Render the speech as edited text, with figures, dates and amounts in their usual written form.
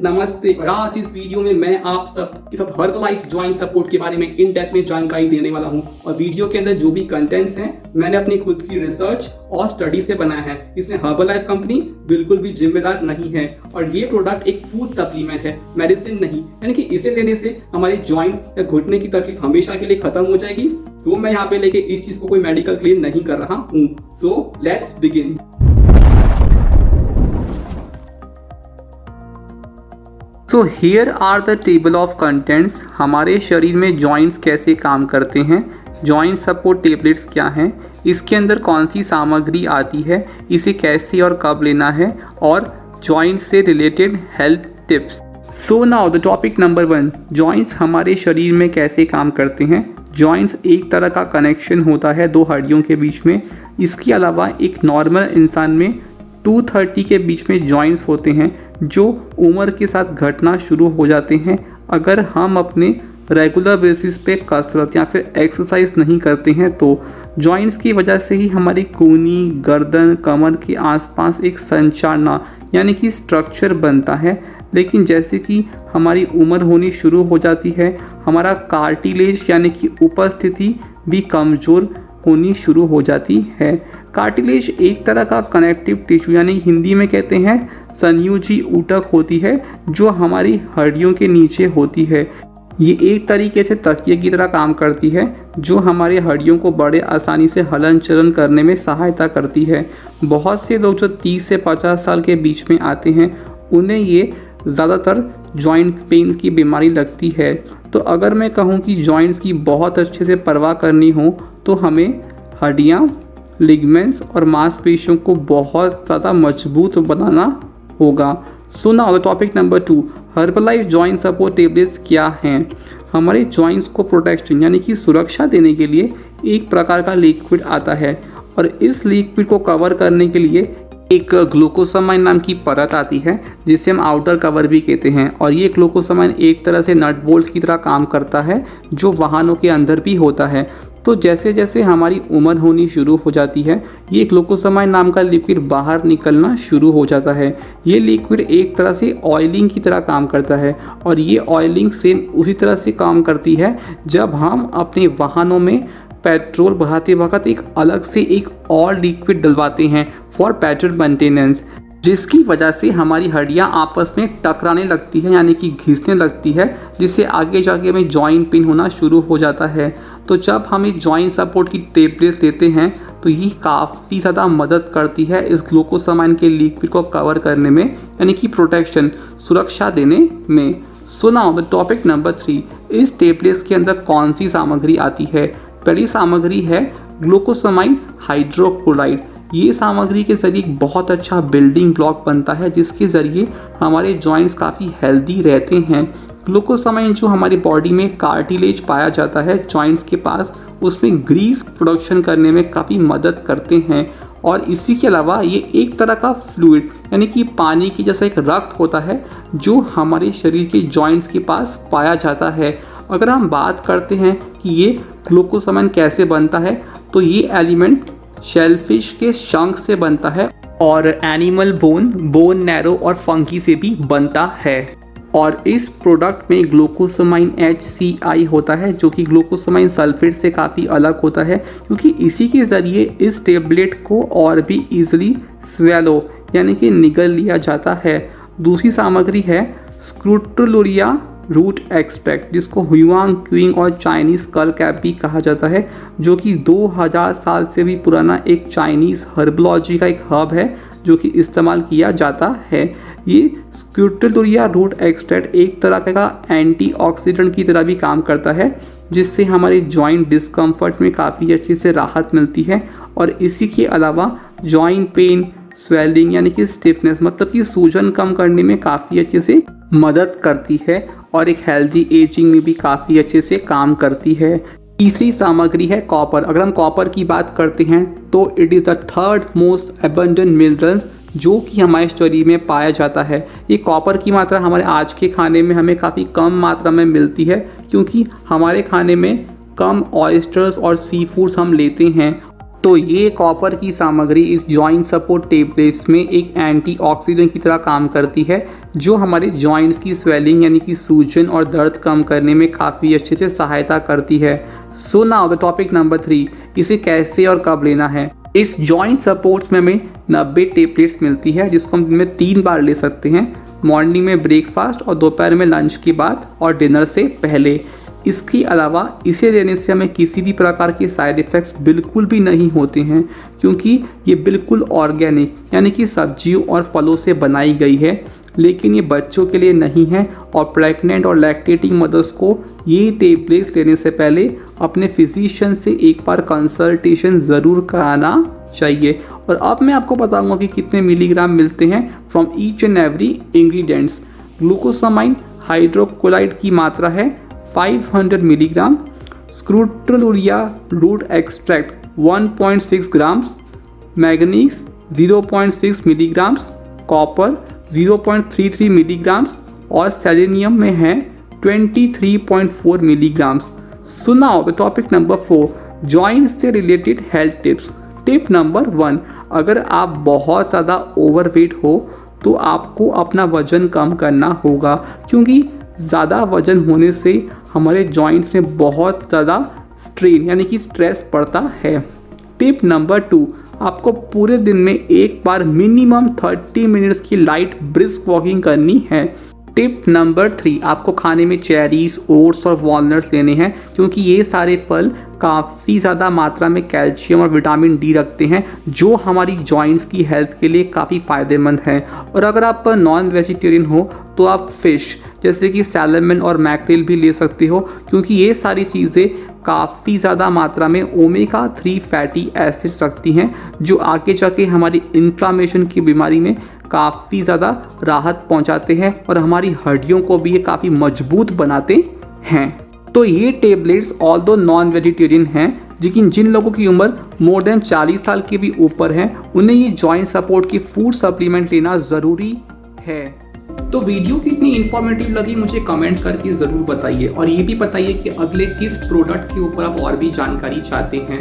नमस्ते। और आज इस वीडियो में मैं आप सब के साथ हर्बलाइफ जॉइंट सपोर्ट के बारे में इन डेप्थ में जानकारी देने वाला हूं। और वीडियो के अंदर जो भी कंटेंट्स हैं मैंने अपनी खुद की रिसर्च और स्टडी से बनाया है। इसमें हर्बलाइफ कंपनी बिल्कुल भी जिम्मेदार नहीं है और ये प्रोडक्ट एक फूड सप्लीमेंट है, मेडिसिन नहीं। यानी कि इसे लेने से हमारे जॉइंट्स या घुटने की तकलीफ हमेशा के लिए खत्म हो जाएगी। तो मैं यहाँ पे लेके इस चीज को कोई मेडिकल क्लेम नहीं कर रहा हूँ। So let's begin. So here are the table of contents. हमारे शरीर में जॉइंट्स कैसे काम करते हैं, जॉइंट सपोर्ट टेबलेट्स क्या हैं, इसके अंदर कौन सी सामग्री आती है, इसे कैसे और कब लेना है, और जॉइंट से related health tips. So now the topic number 1, joints हमारे शरीर में कैसे काम करते हैं। जॉइंट्स एक तरह का कनेक्शन होता है दो हड्डियों के बीच में। इसके अलावा एक नॉर्मल इंसान में 230 के बीच में जॉइंट्स होते हैं जो उम्र के साथ घटना शुरू हो जाते हैं अगर हम अपने रेगुलर बेसिस पे कसरत या फिर एक्सरसाइज नहीं करते हैं। तो जॉइंट्स की वजह से ही हमारी कूहनी, गर्दन, कमर के आसपास एक संरचना यानी कि स्ट्रक्चर बनता है। लेकिन जैसे कि हमारी उम्र होनी शुरू हो जाती है, हमारा कार्टिलेज यानी कि उपस्थिति भी कमज़ोर होनी शुरू हो जाती है। कार्टिलेज एक तरह का कनेक्टिव टिश्यू यानी हिंदी में कहते हैं संयोजी ऊतक होती है जो हमारी हड्डियों के नीचे होती है। ये एक तरीके से तकिए की तरह काम करती है जो हमारे हड्डियों को बड़े आसानी से हलन चलन करने में सहायता करती है। बहुत से लोग जो 30 से 50 साल के बीच में आते हैं उन्हें ये ज़्यादातर जॉइंट पेन की बीमारी लगती है। तो अगर मैं कहूँ कि जॉइंट्स की बहुत अच्छे से परवाह करनी हो तो हमें हड्डियाँ, लिगमेंट्स और मांसपेशियों को बहुत ज़्यादा मजबूत बनाना होगा। सो now the topic number 2, Herbalife joint support tablets क्या हैं। हमारे जॉइंट्स को प्रोटेक्शन यानी कि सुरक्षा देने के लिए एक प्रकार का लिक्विड आता है और इस लिक्विड को कवर करने के लिए एक ग्लूकोसामाइन नाम की परत आती है जिसे हम आउटर कवर भी कहते हैं। और ये ग्लूकोसामाइन एक तरह से नट बोल्ट्स की तरह काम करता है जो वाहनों के अंदर भी होता है। तो जैसे जैसे हमारी उम्र होनी शुरू हो जाती है ये ग्लूकोसामाइन नाम का लिक्विड बाहर निकलना शुरू हो जाता है। ये लिक्विड एक तरह से ऑयलिंग की तरह काम करता है और ये ऑयलिंग सेम उसी तरह से काम करती है जब हम अपने वाहनों में पेट्रोल भराते वक्त एक अलग से एक और लिक्विड डलवाते हैं फॉर पेट्रोल मेंटेनेंस, जिसकी वजह से हमारी हड्डियां आपस में टकराने लगती है यानी कि घिसने लगती है, जिससे आगे जाके हमें जॉइंट पेन होना शुरू हो जाता है। तो जब हम इस जॉइंट सपोर्ट की टेबलेट्स लेते हैं तो ये काफ़ी ज़्यादा मदद करती है इस ग्लूकोसामाइन के लिक्विड को कवर करने में यानी कि प्रोटेक्शन, सुरक्षा देने में। सो नाउ द टॉपिक नंबर 3, इस टेबलेट्स के अंदर कौन सी सामग्री आती है। पहली सामग्री है ग्लूकोसामाइन हाइड्रोक्लोराइड। ये सामग्री के जरिए एक बहुत अच्छा बिल्डिंग ब्लॉक बनता है जिसके ज़रिए हमारे जॉइंट्स काफ़ी हेल्दी रहते हैं। ग्लूकोसामाइन जो हमारी बॉडी में कार्टिलेज पाया जाता है जॉइंट्स के पास, उसमें ग्रीस प्रोडक्शन करने में काफ़ी मदद करते हैं। और इसी के अलावा ये एक तरह का फ्लूइड यानी कि पानी की जैसा एक रक्त होता है जो हमारे शरीर के जॉइंट्स के पास पाया जाता है। अगर हम बात करते हैं कि ये ग्लूकोसामाइन कैसे बनता है तो ये एलिमेंट शेलफिश के शंख से बनता है और एनिमल बोन नैरो और फंगी से भी बनता है। और इस प्रोडक्ट में ग्लूकोसामाइन HCl होता है जो कि ग्लूकोसामाइन सल्फेट से काफ़ी अलग होता है क्योंकि इसी के ज़रिए इस टेबलेट को और भी ईजिली स्वेलो यानी कि निगल लिया जाता है। दूसरी सामग्री है स्क्रूटोलुरिया रूट एक्सट्रैक्ट जिसको हुआंग क्विंग और चाइनीज़ स्कल कैप भी कहा जाता है, जो कि 2000 साल से भी पुराना एक चाइनीज़ हर्बोलॉजी का एक हब है जो कि इस्तेमाल किया जाता है। ये स्क्रूटोलुरिया रूट एक्सट्रैक्ट एक तरह का एंटीऑक्सीडेंट की तरह भी काम करता है जिससे हमारे जॉइंट डिस्कम्फर्ट में काफ़ी अच्छे से राहत मिलती है। और इसी के अलावा जॉइंट पेन, स्वेलिंग यानी कि स्टिफनेस मतलब कि सूजन कम करने में काफ़ी अच्छे से मदद करती है और एक हेल्दी एजिंग में भी काफ़ी अच्छे से काम करती है। तीसरी सामग्री है कॉपर। अगर हम कॉपर की बात करते हैं तो it is the third most abundant minerals जो कि हमारे शरीर में पाया जाता है। ये कॉपर की मात्रा हमारे आज के खाने में हमें काफ़ी कम मात्रा में मिलती है क्योंकि हमारे खाने में कम ऑयस्टर्स और सी फूड्स हम लेते हैं। तो ये कॉपर की सामग्री इस जॉइंट सपोर्ट टेबलेट्स में एक एंटीऑक्सीडेंट की तरह काम करती है, जो हमारे जॉइंट्स की स्वेलिंग यानी कि सूजन और दर्द कम करने में काफ़ी अच्छे से सहायता करती है। सो नाउ द टॉपिक नंबर 3, इसे कैसे और कब लेना है। इस जॉइंट सपोर्ट्स में हमें 90 टेबलेट्स मिलती है, जिसको हम दिन में 3 बार ले सकते हैं, मॉर्निंग में ब्रेकफास्ट और दोपहर में लंच के बाद और डिनर से पहले। इसके अलावा इसे लेने से हमें किसी भी प्रकार के साइड इफ़ेक्ट्स बिल्कुल भी नहीं होते हैं, क्योंकि ये बिल्कुल ऑर्गेनिक यानी कि सब्जियों और फलों से बनाई गई है। लेकिन ये बच्चों के लिए नहीं है और प्रेग्नेंट और लैक्टेटिंग मदर्स को ये टेबलेट्स लेने से पहले अपने फिजिशियन से एक बार कंसल्टेशन ज़रूर कराना चाहिए। और अब मैं आपको बताऊंगा कि कितने मिलीग्राम मिलते हैं from each and every ingredients. Glucosamine hydrochloride की मात्रा है 500 milligram, scutellaria root extract 1.6 grams, manganese 0.6 milligrams, copper 0.33 milligrams और सेलेनियम में है 23.4 milligrams. So now the topic number 4, joint से related health tips. Tip number 1, अगर आप बहुत ज़्यादा ओवरवेट हो तो आपको अपना वजन कम करना होगा, क्योंकि ज़्यादा वजन होने से हमारे जॉइंट्स में बहुत ज़्यादा स्ट्रेन यानी कि स्ट्रेस पड़ता है। टिप नंबर 2, आपको पूरे दिन में एक बार मिनिमम 30 मिनट्स की लाइट ब्रिस्क वॉकिंग करनी है। टिप नंबर 3, आपको खाने में चेरीज, ओट्स और वॉलनट्स लेने हैं, क्योंकि ये सारे फल काफ़ी ज़्यादा मात्रा में कैल्शियम और विटामिन डी रखते हैं, जो हमारी जॉइंट्स की हेल्थ के लिए काफ़ी फ़ायदेमंद है। और अगर आप नॉन वेजिटेरियन हो तो आप फ़िश जैसे कि सैल्मन और मैक्रेल भी ले सकते हो, क्योंकि ये सारी चीज़ें काफ़ी ज़्यादा मात्रा में ओमेगा 3 फैटी एसिड्स रखती हैं, जो आगे जाके हमारी इन्फ्लामेशन की बीमारी में काफ़ी ज़्यादा राहत पहुंचाते हैं और हमारी हड्डियों को भी ये काफ़ी मजबूत बनाते हैं। तो ये टेबलेट्स ऑल्दो नॉन वेजिटेरियन हैं, लेकिन जिन लोगों की उम्र मोर देन 40 साल के भी ऊपर है, उन्हें ये जॉइंट सपोर्ट की फूड सप्लीमेंट लेना ज़रूरी है। तो वीडियो कितनी इन्फॉर्मेटिव लगी मुझे कमेंट करके ज़रूर बताइए, और ये भी बताइए कि अगले किस प्रोडक्ट के ऊपर आप और भी जानकारी चाहते हैं।